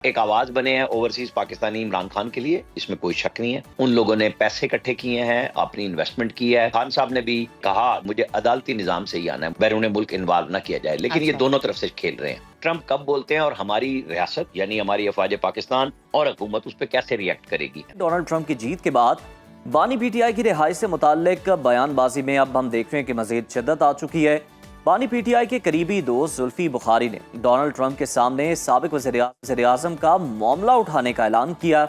ایک آواز بنے ہیں اوورسیز پاکستانی عمران خان کے لیے، اس میں کوئی شک نہیں ہے۔ ان لوگوں نے پیسے اکٹھے کیے ہیں، اپنی انویسٹمنٹ کی ہے۔ خان صاحب نے بھی کہا مجھے عدالتی نظام سے ہی آنا ہے، بیرون ملک انوالو نہ کیا جائے، لیکن یہ دونوں طرف سے کھیل رہے ہیں۔ ٹرمپ کب بولتے ہیں اور ہماری ریاست یعنی ہماری افواج پاکستان اور حکومت اس پہ کیسے ریئیکٹ کرے گی؟ ڈونلڈ ٹرمپ کی جیت کے بعد بانی پی ٹی آئی کی رہائی سے متعلق بیان بازی میں اب ہم دیکھ رہے ہیں کہ مزید شدت آ چکی ہے۔ بانی پی ٹی آئی کے قریبی دوست زلفی بخاری نے ڈونلڈ ٹرمپ کے سامنے سابق وزیر اعظم کا معاملہ اٹھانے کا اعلان کیا۔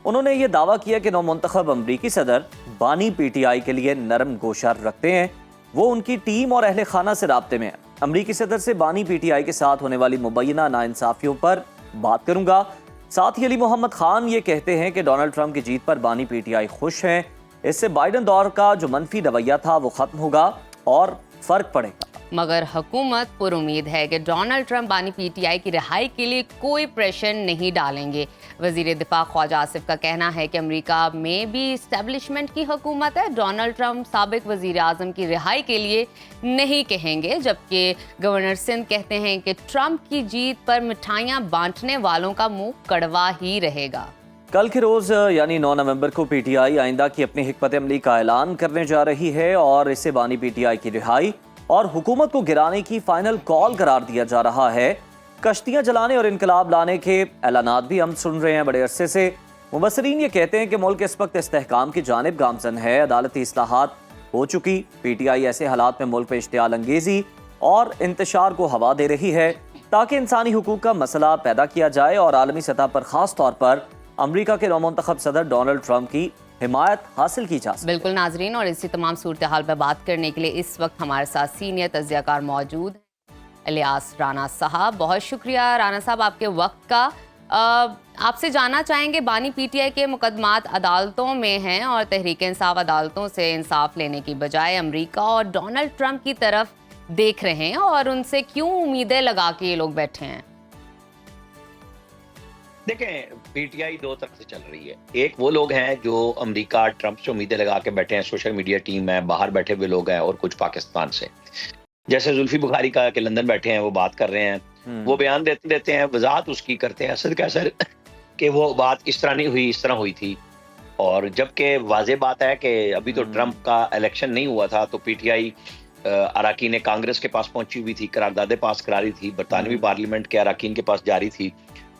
انہوں نے یہ دعویٰ کیا کہ نو منتخب امریکی صدر بانی پی ٹی آئی کے لیے نرم گوشہ رکھتے ہیں، وہ ان کی ٹیم اور اہل خانہ سے رابطے میں ہیں۔ امریکی صدر سے بانی پی ٹی آئی کے ساتھ ہونے والی مبینہ ناانصافیوں پر بات کروں گا۔ ساتھ ہی علی محمد خان یہ کہتے ہیں کہ ڈونلڈ ٹرمپ کی جیت پر بانی پی ٹی آئی خوش ہیں، اس سے بائیڈن دور کا جو منفی رویہ تھا وہ ختم ہوگا اور فرق پڑے گا۔ مگر حکومت پر امید ہے کہ ڈونلڈ ٹرمپ بانی پی ٹی آئی کی رہائی کے لیے کوئی پریشر نہیں ڈالیں گے۔ وزیر دفاع خواجہ آصف کا کہنا ہے کہ امریکہ میں بھی اسٹیبلشمنٹ کی حکومت ہے، ڈونلڈ ٹرمپ سابق وزیر اعظم کی رہائی کے لیے نہیں کہیں گے، جبکہ گورنر سندھ کہتے ہیں کہ ٹرمپ کی جیت پر مٹھائیاں بانٹنے والوں کا منہ کڑوا ہی رہے گا۔ کل کے روز یعنی 9 نومبر کو پی ٹی آئی آئندہ کی اپنی حکمت عملی کا اعلان کرنے جا رہی ہے اور اسے بانی پی ٹی آئی کی رہائی اور حکومت کو گرانے کی فائنل کال قرار دیا جا رہا ہے۔ کشتیاں جلانے اور انقلاب لانے کے اعلانات بھی ہم سن رہے ہیں بڑے عرصے سے۔ مبصرین یہ کہتے ہیں کہ ملک اس وقت استحکام کی جانب گامزن ہے، عدالتی اصلاحات ہو چکی، پی ٹی آئی ایسے حالات میں ملک پہ اشتعال انگیزی اور انتشار کو ہوا دے رہی ہے تاکہ انسانی حقوق کا مسئلہ پیدا کیا جائے اور عالمی سطح پر خاص طور پر امریکہ کے نومنتخب صدر ڈونلڈ ٹرمپ کی حمایت حاصل کی جا سکے۔ بالکل ناظرین، اور اسی تمام صورتحال پہ بات کرنے کے لیے اس وقت ہمارے ساتھ سینئر تجزیہ کار موجود ہیں الیاس رانا صاحب۔ بہت شکریہ رانا صاحب آپ کے وقت کا۔ آپ سے جاننا چاہیں گے، بانی پی ٹی آئی کے مقدمات عدالتوں میں ہیں اور تحریک انصاف عدالتوں سے انصاف لینے کی بجائے امریکہ اور ڈونلڈ ٹرمپ کی طرف دیکھ رہے ہیں، اور ان سے کیوں امیدیں لگا کے یہ لوگ بیٹھے ہیں؟ دیکھیں، پی ٹی آئی دو طرف سے چل رہی ہے۔ ایک وہ لوگ ہیں جو امریکہ ٹرمپ سے امیدیں لگا کے بیٹھے ہیں، سوشل میڈیا ٹیم ہے، باہر بیٹھے ہوئے لوگ ہیں، اور کچھ پاکستان سے، جیسے زلفی بخاری کا کہ لندن بیٹھے ہیں، وہ بات کر رہے ہیں، وہ بیان دیتے ہیں، وضاحت اس کی کرتے ہیں اسد کا سر کہ وہ بات اس طرح نہیں ہوئی، اس طرح ہوئی تھی۔ اور جبکہ واضح بات ہے کہ ابھی تو ٹرمپ کا الیکشن نہیں ہوا تھا، تو پی ٹی آئی اراکین کانگریس کے پاس پہنچی ہوئی تھی، قراردادیں پاس کرا رہی تھی، برطانوی پارلیمنٹ کے اراکین کے پاس جاری تھی،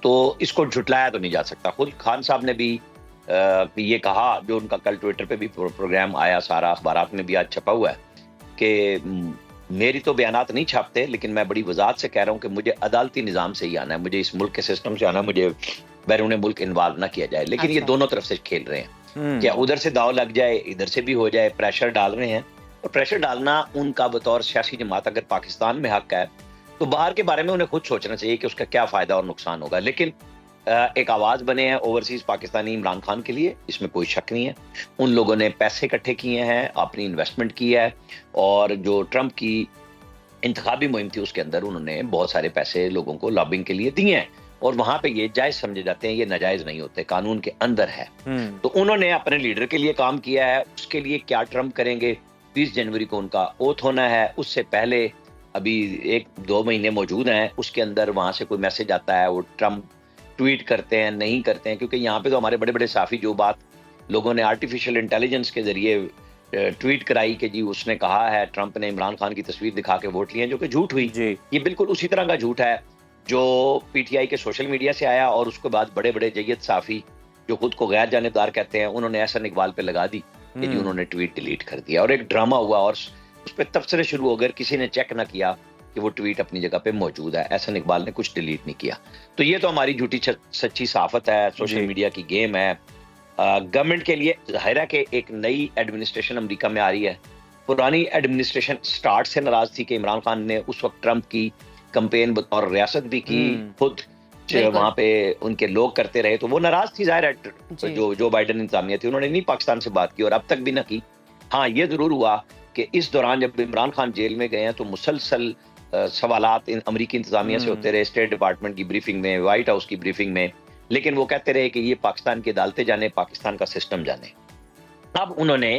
تو اس کو جھٹلایا تو نہیں جا سکتا۔ خود خان صاحب نے بھی یہ کہا، جو ان کا کل ٹویٹر پہ بھی پروگرام آیا، سارا اخبارات میں بھی آج چھپا ہوا ہے، کہ میری تو بیانات نہیں چھاپتے، لیکن میں بڑی وضاحت سے کہہ رہا ہوں کہ مجھے عدالتی نظام سے ہی آنا ہے، مجھے اس ملک کے سسٹم سے آنا ہے، مجھے بیرون ملک انوالو نہ کیا جائے۔ لیکن یہ دونوں طرف سے کھیل رہے ہیں، کیا ادھر سے داؤ لگ جائے، ادھر سے بھی ہو جائے، پریشر ڈال رہے ہیں۔ اور پریشر ڈالنا ان کا بطور سیاسی جماعت اگر پاکستان میں حق ہے تو باہر کے بارے میں انہیں خود سوچنا چاہیے کہ اس کا کیا فائدہ اور نقصان ہوگا۔ لیکن ایک آواز بنے ہیں اوورسیز پاکستانی عمران خان کے لیے، اس میں کوئی شک نہیں ہے۔ ان لوگوں نے پیسے اکٹھے کیے ہیں، اپنی انویسٹمنٹ کی ہے، اور جو ٹرمپ کی انتخابی مہم تھی اس کے اندر انہوں نے بہت سارے پیسے لوگوں کو لابنگ کے لیے دیے ہیں، اور وہاں پہ یہ جائز سمجھے جاتے ہیں، یہ ناجائز نہیں ہوتے، قانون کے اندر ہے۔ تو انہوں نے اپنے لیڈر کے لیے کام کیا ہے، اس کے لیے کیا ٹرمپ کریں گے، 20 جنوری کو ان کا اوتھ ہونا ہے، اس سے پہلے ابھی 1-2 مہینے موجود ہیں، اس کے اندر وہاں سے کوئی میسج آتا ہے، وہ ٹرمپ ٹویٹ کرتے ہیں نہیں کرتے ہیں، کیونکہ یہاں پہ تو ہمارے بڑے بڑے صحافی جو بات لوگوں نے آرٹیفیشل انٹیلیجنس کے ذریعے ٹویٹ کرائی کہ جی اس نے کہا ہے ٹرمپ نے عمران خان کی تصویر دکھا کے ووٹ لیے، جو کہ جھوٹ ہوئی۔ یہ بالکل اسی طرح کا جھوٹ ہے جو پی ٹی آئی کے سوشل میڈیا سے آیا، اور اس کے بعد بڑے بڑے جید صحافی جو خود کو غیر جانبدار کہتے ہیں، انہوں نے احسن اقبال پہ لگا دی کہ جی انہوں نے ٹویٹ ڈیلیٹ کر دیا، اور ایک ڈرامہ ہوا، اور اس پہ تبصرے شروع ہو گئے، کسی نے چیک نہ کیا کہ وہ ٹویٹ اپنی جگہ پہ موجود ہے، احسن اقبال نے کچھ ڈیلیٹ نہیں کیا۔ تو یہ تو ہماری جھوٹی سچی صحافت ہے، سوشل میڈیا کی گیم ہے۔ گورنمنٹ کے لیے ظاہر ہے کہ ایک نئی ایڈمنسٹریشن امریکہ میں آ رہی ہے، پرانی ایڈمنسٹریشن سٹارٹ سے ناراض تھی کہ عمران خان نے اس وقت ٹرمپ کی کمپین بطور ریاست بھی کی، خود وہاں پہ ان کے لوگ کرتے رہے، تو وہ ناراض تھی، ظاہر ہے جو بائیڈن انتظامیہ تھی، انہوں نے نہیں پاکستان سے بات کی اور اب تک بھی نہ کی۔ ہاں یہ ضرور ہوا کہ اس دوران جب عمران خان جیل میں گئے ہیں تو مسلسل سوالات امریکی انتظامیہ سے ہوتے رہے، اسٹیٹ ڈپارٹمنٹ کی بریفنگ میں، وائٹ ہاؤس کی بریفنگ میں، لیکن وہ کہتے رہے کہ یہ پاکستان کی عدالتیں جانے، پاکستان کا سسٹم جانے۔ اب انہوں نے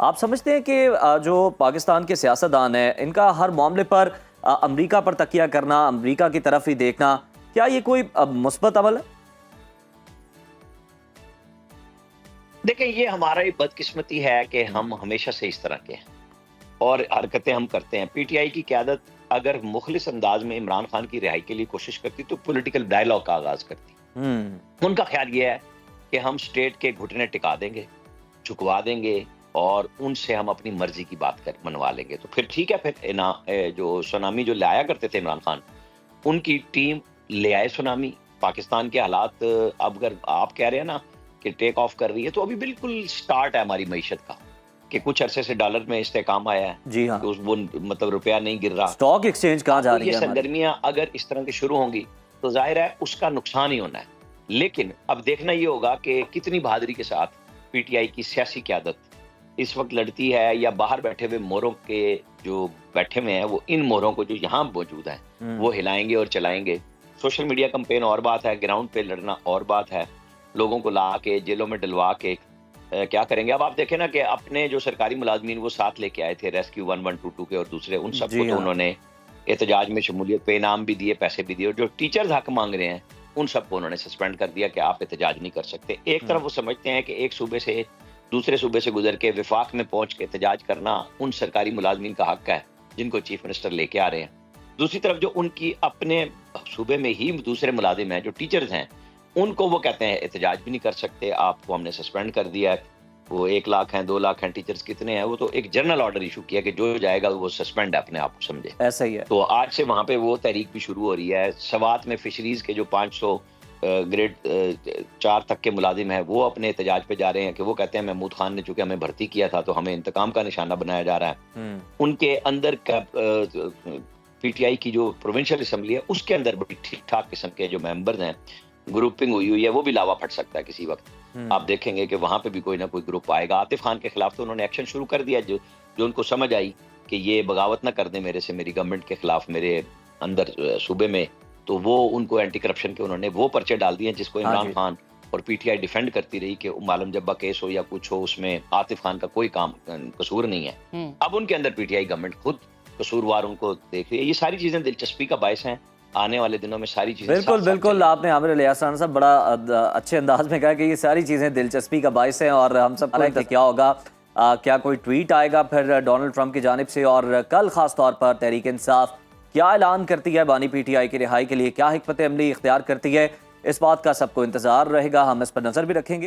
آپ سمجھتے ہیں کہ جو پاکستان کے سیاستدان ہیں ان کا ہر معاملے پر امریکہ پر تکیہ کرنا، امریکہ کی طرف ہی دیکھنا، کیا یہ کوئی مثبت عمل ہے؟ دیکھیں، یہ ہمارا بدقسمتی ہے کہ ہم ہمیشہ سے اس طرح کے ہیں اور حرکتیں ہم کرتے ہیں۔ پی ٹی آئی کی قیادت اگر مخلص انداز میں عمران خان کی رہائی کے لیے کوشش کرتی تو پولیٹیکل ڈائیلاگ کا آغاز کرتی۔ ان کا خیال یہ ہے کہ ہم سٹیٹ کے گھٹنے ٹکا دیں گے، جھکوا دیں گے اور ان سے ہم اپنی مرضی کی بات منوا لیں گے تو پھر ٹھیک ہے۔ پھر جو سونامی جو لایا کرتے تھے عمران خان، ان کی ٹیم لے آئے سونامی۔ پاکستان کے حالات اب اگر آپ کہہ رہے ہیں نا کہ ٹیک آف کر رہی ہے، تو ابھی بالکل سٹارٹ ہے ہماری معیشت کا، کہ کچھ عرصے سے ڈالر میں استحکام آیا ہے، جی ہاں، کہ وہ مطلب روپیہ نہیں گر رہا۔ سٹاک ایکسچینج کہاں جا تو رہی یہ ہے ہماری؟ سرگرمیاں اگر اس طرح کی شروع ہوں گی تو ظاہر ہے اس کا نقصان ہی ہونا ہے۔ لیکن اب دیکھنا یہ ہوگا کہ کتنی بہادری کے ساتھ پی ٹی آئی کی سیاسی قیادت اس وقت لڑتی ہے، یا باہر بیٹھے ہوئے موروں کے جو بیٹھے ہوئے ہیں وہ ان موروں کو جو یہاں موجود ہیں وہ ہلائیں گے اور چلائیں گے۔ سوشل میڈیا کمپین اور بات ہے، گراؤنڈ پہ لڑنا اور بات ہے، لوگوں کو لا کے جیلوں میں ڈلوا کے کیا کریں گے۔ اب آپ دیکھیں نا کہ اپنے جو سرکاری ملازمین وہ ساتھ لے کے آئے تھے ریسکیو 1122 کے اور دوسرے، ان سب کو جی تو ہاں، انہوں نے احتجاج میں شمولیت پہ انعام بھی دیے، پیسے بھی دیے، اور جو ٹیچرز حق مانگ رہے ہیں ان سب کو انہوں نے سسپینڈ کر دیا کہ آپ احتجاج نہیں کر سکتے۔ ایک طرف وہ سمجھتے ہیں کہ ایک صوبے سے دوسرے صوبے سے گزر کے وفاق میں پہنچ کے احتجاج کرنا ان سرکاری ملازمین کا حق ہے جن کو چیف منسٹر لے کے آ رہے ہیں۔ دوسری طرف جو ان کی اپنے صوبے میں ہی دوسرے ملازم ہیں جو ٹیچرز ہیں، ان کو وہ کہتے ہیں احتجاج بھی نہیں کر سکتے، آپ کو ہم نے سسپینڈ کر دیا ہے۔ وہ 1 لاکھ ہیں، 2 لاکھ ہیں، ٹیچرز کتنے ہیں، وہ تو ایک جنرل آرڈر ایشو کیا کہ جو جائے گا وہ سسپینڈ ہے، اپنے آپ کو سمجھے۔ ایسا ہی ہے۔ تو آج سے وہاں پہ وہ تحریک بھی شروع ہو رہی ہے۔ سوات میں فشریز کے جو 500 گریڈ 4 تک کے ملازم ہیں وہ اپنے احتجاج پہ جا رہے ہیں کہ وہ کہتے ہیں محمود خان نے چونکہ ہمیں بھرتی کیا تھا تو ہمیں انتقام کا نشانہ بنایا جا رہا ہے۔ ان کے اندر پی ٹی آئی کی جو پروونشل اسمبلی ہے اس کے اندر بڑی ٹھیک ٹھاک قسم کے جو ممبرز ہیں، گروپنگ ہوئی ہے، وہ بھی لاوا پھٹ سکتا ہے کسی وقت۔ آپ دیکھیں گے کہ وہاں پہ بھی کوئی نہ کوئی گروپ آئے گا۔ عاطف خان کے خلاف تو انہوں نے ایکشن شروع کر دیا، جو ان کو سمجھ آئی کہ یہ بغاوت نہ کر دیں میرے سے، میری گورنمنٹ کے خلاف میرے اندر صوبے میں، تو وہ ان کو اینٹی کرپشن کے انہوں نے وہ پرچے ڈال دیے جس کو عمران خان اور پی ٹی آئی ڈیفینڈ کرتی رہی کہ عالم جبہ کیس ہو یا کچھ ہو، اس میں عاطف خان کا کوئی قصور نہیں ہے۔ اب ان کے اندر پی ٹی آئی گورنمنٹ خود قصوروار ان کو دیکھ رہی ہے۔ یہ ساری چیزیں دلچسپی کا باعث ہیں، آنے والے دنوں میں ساری چیزیں بالکل آپ نے عامر الیاس رانا صاحب بڑا اچھے انداز میں کہا کہ یہ ساری چیزیں دلچسپی کا باعث ہیں، اور ہم سب کو کیا ہوگا، کیا کوئی ٹویٹ آئے گا پھر ڈونلڈ ٹرمپ کی جانب سے، اور کل خاص طور پر تحریک انصاف کیا اعلان کرتی ہے بانی پی ٹی آئی کی رہائی کے لیے، کیا حکمت عملی اختیار کرتی ہے، اس بات کا سب کو انتظار رہے گا۔ ہم اس پر نظر بھی رکھیں گے۔